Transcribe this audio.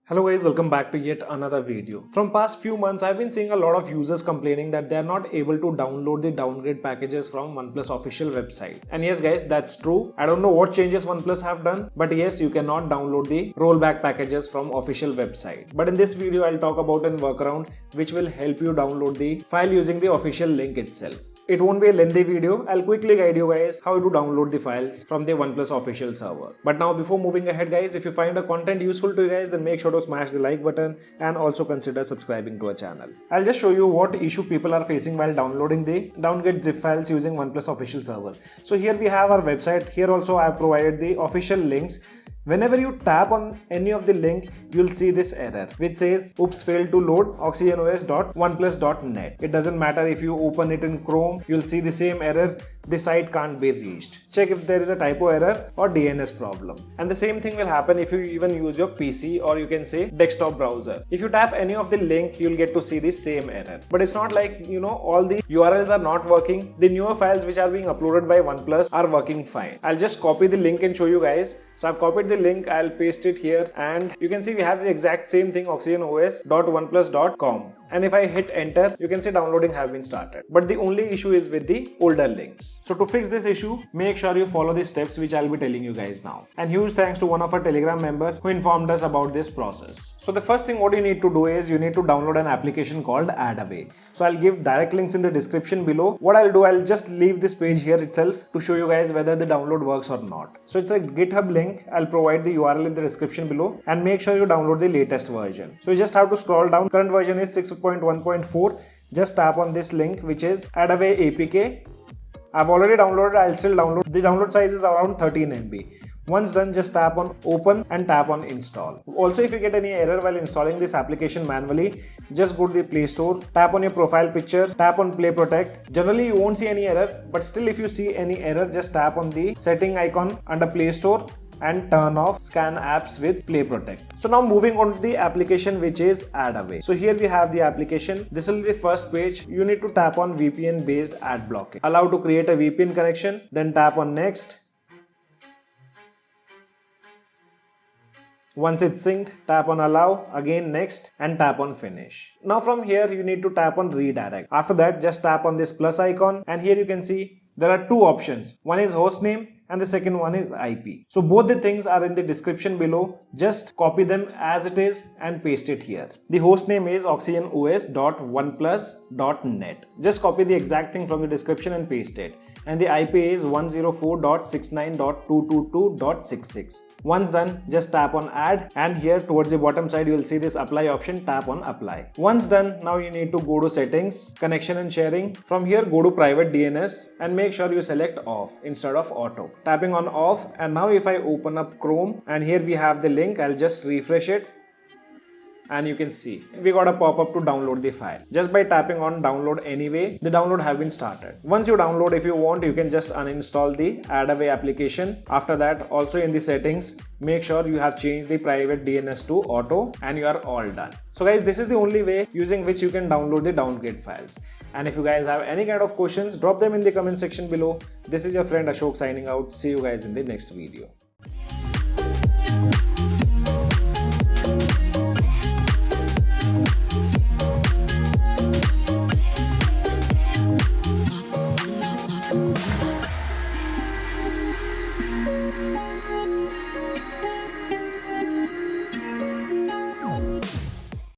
Hello guys, welcome back to yet another video. From past few months, I've been seeing a lot of users complaining that they are not able to download the downgrade packages from OnePlus official website. And yes guys, that's true. I don't know what changes OnePlus have done, but yes, you cannot download the rollback packages from official website. But in this video, I'll talk about a workaround which will help you download the file using the official link itself. It won't be a lengthy video. I'll quickly guide you guys how to download the files from the OnePlus official server. But now before moving ahead guys, if you find the content useful to you guys, then make sure to smash the like button and also consider subscribing to our channel. I'll just show you what issue people are facing while downloading the downgrade zip files using OnePlus official server. So here we have our website. Here also I have provided the official links. Whenever you tap on any of the link, you'll see this error which says oops, failed to load OxygenOS.oneplus.net. It doesn't matter if you open it in Chrome, you'll see the same error. The site can't be reached. Check if there is a typo error or DNS problem. And the same thing will happen if you even use your PC or you can say desktop browser. If you tap any of the link, you'll get to see the same error. But it's not like, all the URLs are not working. The newer files which are being uploaded by OnePlus are working fine. I'll just copy the link and show you guys. So I've copied the link, I'll paste it here, and you can see we have the exact same thing, OxygenOS.oneplus.com. And if I hit enter, you can see downloading have been started. But the only issue is with the older links. So to fix this issue, make sure you follow the steps which I'll be telling you guys now. And huge thanks to one of our Telegram members who informed us about this process. So the first thing what you need to do is you need to download an application called AddAway. So I'll give direct links in the description below. What I'll do, I'll just leave this page here itself to show you guys whether the download works or not. So it's a GitHub link. I'll provide the URL in the description below, and make sure you download the latest version. So you just have to scroll down. Current version is 6.1.4. Just tap on this link which is AddAway APK. I've already downloaded, I'll still download. The download size is around 13 MB. Once done, just tap on open and tap on install. Also, if you get any error while installing this application manually, just go to the Play Store, tap on your profile picture, tap on Play Protect. Generally, you won't see any error, but still if you see any error, just tap on the setting icon under Play Store and turn off scan apps with Play Protect. So now moving on to the application which is AddAway. So here we have the application. This will be the first page. You need to tap on VPN based ad blocking. Allow to create a VPN connection, then tap on next. Once it's synced, tap on allow, again next, and tap on finish. Now from here you need to tap on redirect. After that, just tap on this plus icon, and here you can see there are two options. One is hostname and the second one is IP. So both the things are in the description below. Just copy them as it is and paste it here. The hostname is OxygenOS.oneplus.net. Just copy the exact thing from the description and paste it. And the IP is 104.69.222.66. Once done, just tap on add, and here towards the bottom side you will see this apply option. Tap on apply. Once done, now you need to go to settings, connection and sharing. From here go to private DNS and make sure you select off instead of auto. Tapping on off, and now if I open up Chrome and here we have the link, I'll just refresh it. And you can see we got a pop-up to download the file. Just by tapping on download anyway, the download have been started. Once you download, if you want, you can just uninstall the AddAway application. After that, also in the settings, make sure you have changed the private DNS to auto, and you are all done. So guys, this is the only way using which you can download the downgrade files. And if you guys have any kind of questions, drop them in the comment section below. This is your friend Ashok signing out. See you guys in the next video.